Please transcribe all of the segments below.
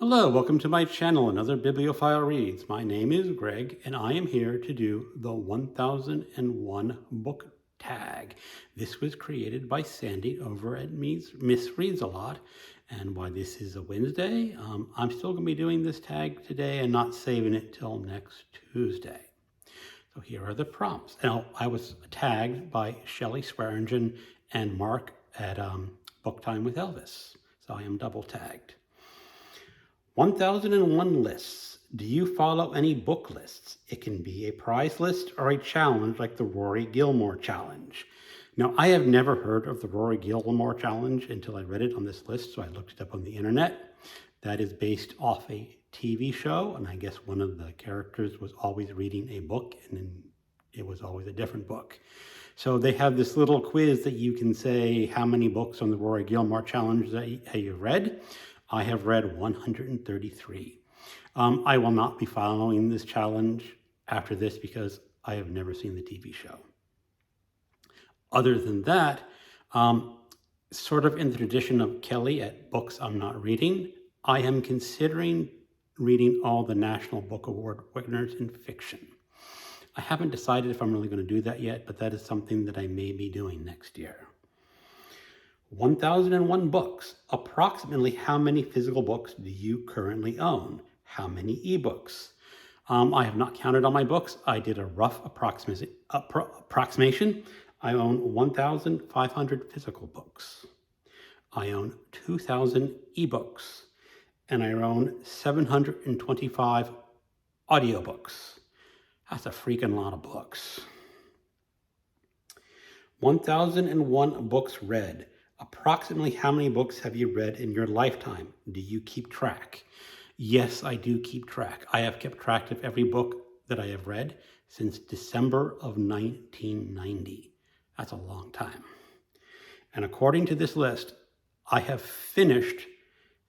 Hello, welcome to my channel, another Bibliophile Reads. My name is Greg, and I am here to do the 1001 book tag. This was created by Sandy over at MsReads A. And why this is a Wednesday, I'm still going to be doing this tag today and not saving it till next Tuesday. So here are the prompts. Now, I was tagged by Shelly Swearingen and Mark at Book Time with Elvis. So I am double tagged. 1001 lists. Do you follow any book lists? It can be a prize list or a challenge like the Rory Gilmore challenge. Now, I have never heard of the Rory Gilmore challenge until I read it on this list, so I looked it up on the internet. That is based off a TV show, and I guess one of the characters was always reading a book, and then it was always a different book. So they have this little quiz that you can say how many books on the Rory Gilmore challenge that you've read. I have read 133. I will not be following this challenge after this because I have never seen the TV show. Other than that, sort of in the tradition of Kelly at Books I'm Not Reading, I am considering reading all the National Book Award winners in fiction. I haven't decided if I'm really going to do that yet, but that is something that I may be doing next year. 1001 books. Approximately how many physical books do you currently own? How many ebooks? I have not counted all my books. I did a rough approximation. I own 1,500 physical books. I own 2,000 ebooks. And I own 725 audiobooks. That's a freaking lot of books. 1001 books read. Approximately how many books have you read in your lifetime? Do you keep track? Yes, I do keep track. I have kept track of every book that I have read since December of 1990. That's a long time. And according to this list, I have finished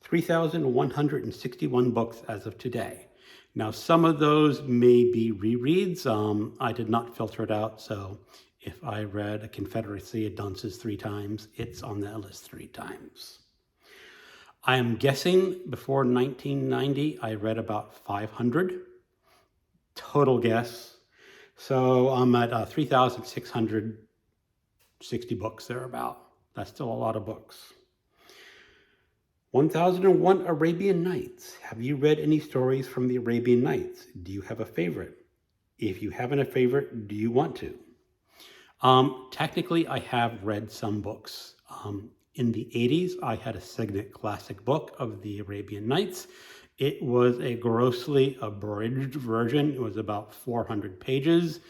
3,161 books as of today. Now, some of those may be rereads. I did not filter it out, so if I read A Confederacy of Dunces 3 times, it's on that list 3 times. I am guessing before 1990, I read about 500. Total guess. So I'm at 3,660 books thereabout. That's still a lot of books. 1001 Arabian Nights. Have you read any stories from the Arabian Nights? Do you have a favorite? If you haven't a favorite, do you want to? Technically, I have read some books. In the 80s, I had a Signet Classic book of the Arabian Nights. It was a grossly abridged version. It was about 400 pages.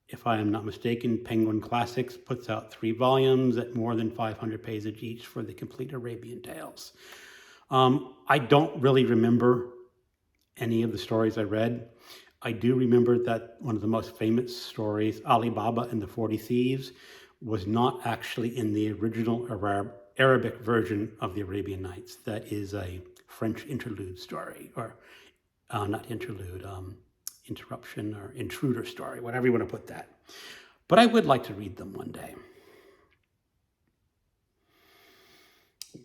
If I am not mistaken, Penguin Classics puts out 3 volumes at more than 500 pages each for the complete Arabian Tales. I don't really remember any of the stories I read. I do remember that one of the most famous stories, Ali Baba and the 40 Thieves, was not actually in the original Arabic version of the Arabian Nights. That is a French interlude story, or not interlude, interruption or intruder story, whatever you want to put that. But I would like to read them one day.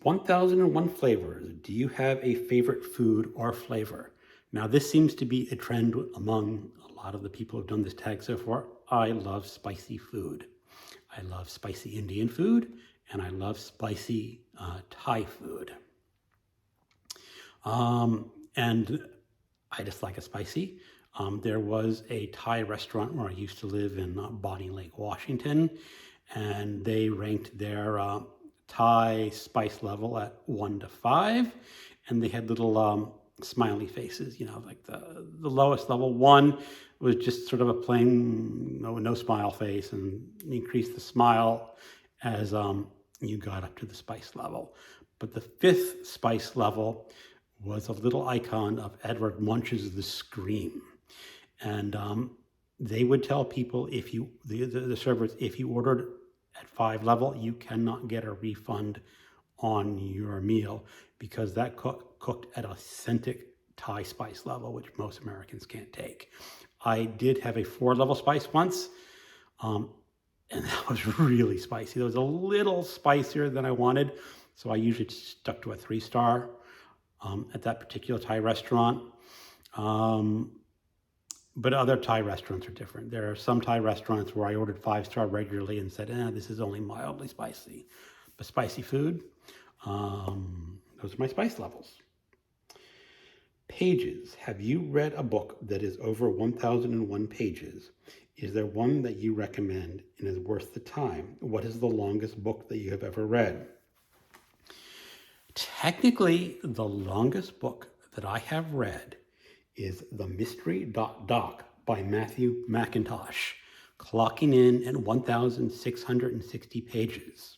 1001 flavors. Do you have a favorite food or flavor? Now, this seems to be a trend among a lot of the people who've done this tag so far. I love spicy food. I love spicy Indian food, and I love spicy Thai food. And I just like it spicy. There was a Thai restaurant where I used to live in Bonnie Lake, Washington, and they ranked their Thai spice level at 1 to 5, and they had little smiley faces, you know, like the lowest level 1 was just sort of a plain no smile face, and increase the smile as you got up to the spice level. But the 5th spice level was a little icon of Edward Munch's The Scream. And they would tell people, if you, the servers, if you ordered at 5 level, you cannot get a refund on your meal because that cooked at authentic Thai spice level, which most Americans can't take. I did have a 4 level spice once, and that was really spicy. It was a little spicier than I wanted, so I usually stuck to a 3-star. at that particular Thai restaurant. But other Thai restaurants are different. There are some Thai restaurants where I ordered 5-star regularly and said, this is only mildly spicy. But spicy food, those are my spice levels. Pages. Have you read a book that is over 1,001 pages? Is there one that you recommend and is worth the time? What is the longest book that you have ever read? Technically, the longest book that I have read is The Mystery Doc by Matthew McIntosh, clocking in at 1,660 pages.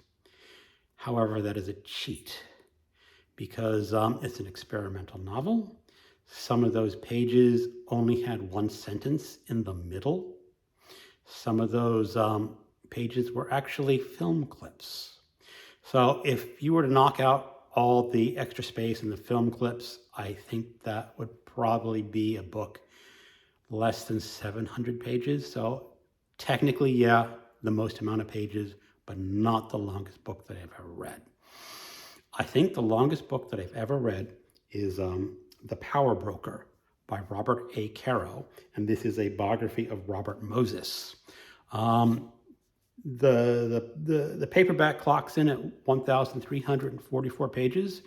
However, that is a cheat because it's an experimental novel. Some of those pages only had one sentence in the middle. Some of those pages were actually film clips. So if you were to knock out all the extra space in the film clips, I think that would probably be a book less than 700 pages. So technically, yeah, the most amount of pages, but not the longest book that I've ever read. I think the longest book that I've ever read is The Power Broker by Robert A. Caro, and this is a biography of Robert Moses. The paperback clocks in at 1,344 pages,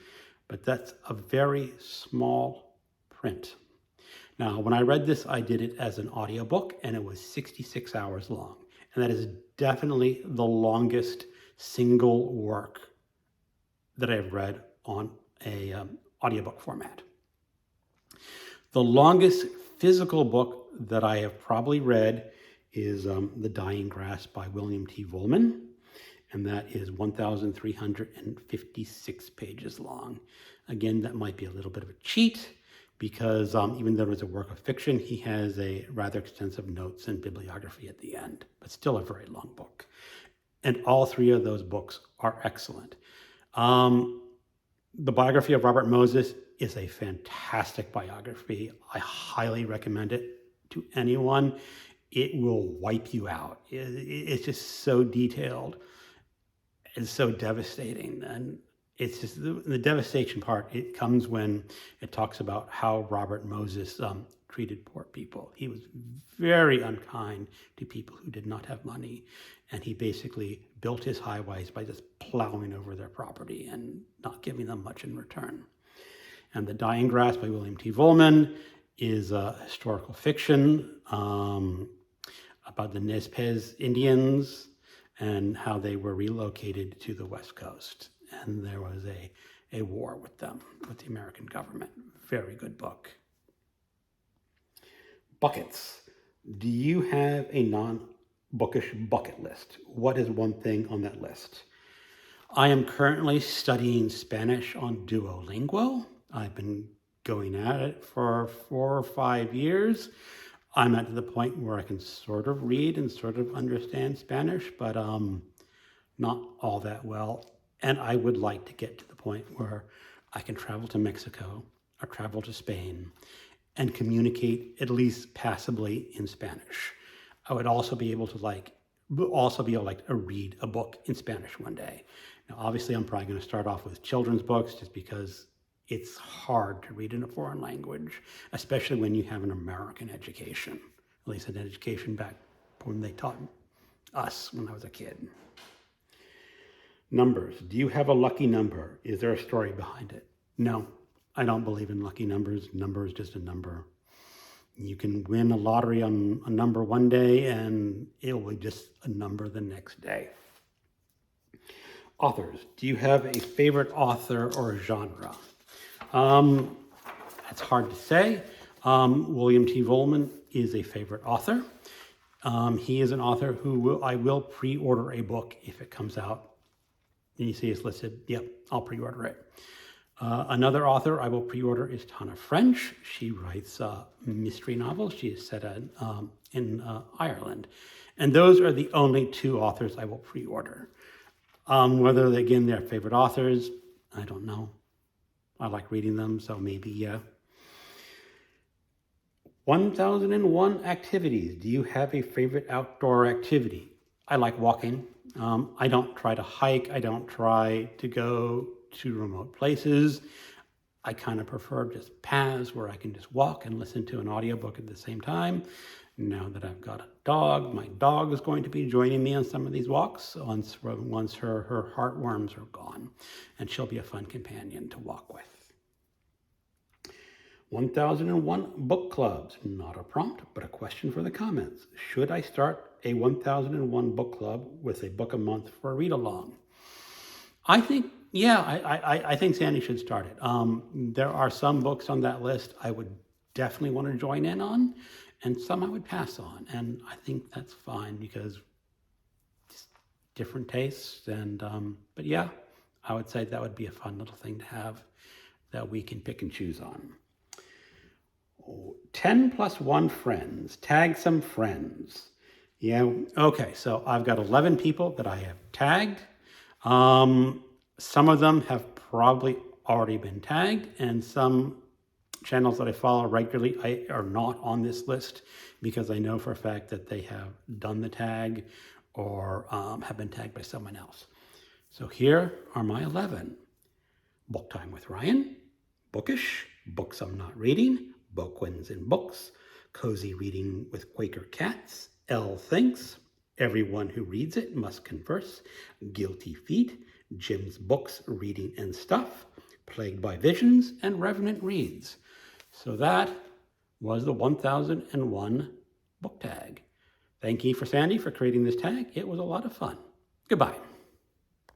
but that's a very small print. Now, when I read this, I did it as an audiobook, and it was 66 hours long. And that is definitely the longest single work that I've read on a audiobook format. The longest physical book that I have probably read is The Dying Grass by William T. Vollmann, and that is 1,356 pages long. Again, that might be a little bit of a cheat because even though it's a work of fiction, he has a rather extensive notes and bibliography at the end, but still a very long book. And all three of those books are excellent. The biography of Robert Moses is a fantastic biography. I highly recommend it to anyone. It will wipe you out. It's just so detailed and so devastating. And it's just the devastation part. It comes when it talks about how Robert Moses treated poor people. He was very unkind to people who did not have money. And he basically built his highways by just plowing over their property and not giving them much in return. And The Dying Grass by William T. Vollmann is a historical fiction about the Nez Perce Indians and how they were relocated to the West Coast. And there was a war with them, with the American government. Very good book. Buckets. Do you have a non-bookish bucket list? What is one thing on that list? I am currently studying Spanish on Duolingo. I've been going at it for 4 or 5 years. I'm at the point where I can sort of read and sort of understand Spanish, but not all that well. And I would like to get to the point where I can travel to Mexico or travel to Spain and communicate at least passably in Spanish. I would also be able to read a book in Spanish one day. Now, obviously, I'm probably going to start off with children's books just because it's hard to read in a foreign language, especially when you have an American education, at least an education back when they taught us when I was a kid. Numbers. Do you have a lucky number? Is there a story behind it? No, I don't believe in lucky numbers. Number is just a number. You can win a lottery on a number one day and it will be just a number the next day. Authors. Do you have a favorite author or genre? That's hard to say. William T. Vollmann is a favorite author. He is an author who I will pre-order a book if it comes out. And you see it's listed. Yep, I'll pre-order it. Another author I will pre-order is Tana French. She writes mystery novels. She is set in Ireland. And those are the only 2 authors I will pre-order. Whether, again, they're favorite authors, I don't know. I like reading them, so maybe, yeah. 1,001 activities. Do you have a favorite outdoor activity? I like walking. I don't try to hike. I don't try to go to remote places. I kind of prefer just paths where I can just walk and listen to an audiobook at the same time. Now that I've got a dog, my dog is going to be joining me on some of these walks once her heartworms are gone, and she'll be a fun companion to walk with. 1001 book clubs, not a prompt, but a question for the comments. Should I start a 1001 book club with a book a month for a read along? I think, yeah, I think Sandy should start it. There are some books on that list I would definitely want to join in on, and some I would pass on. And I think that's fine because just different tastes. And but yeah, I would say that would be a fun little thing to have that we can pick and choose on. 10 plus 1 friends. Tag some friends. Yeah, okay, so I've got 11 people that I have tagged. Some of them have probably already been tagged, and some channels that I follow regularly are not on this list because I know for a fact that they have done the tag or have been tagged by someone else. So here are my 11. Book Time with Ryan, Bookish, Books I'm Not Reading, Bouquins Books, Cozy Reading with Quaker Cats, ellethinks, Everyone Who Reads It Must Converse, GuiltyFeat, Jim's Books, Reading and Stuff, Plagued by Visions, and Revenant Reads. So that was the 1001 book tag. Thank you for Sandy for creating this tag. It was a lot of fun. Goodbye.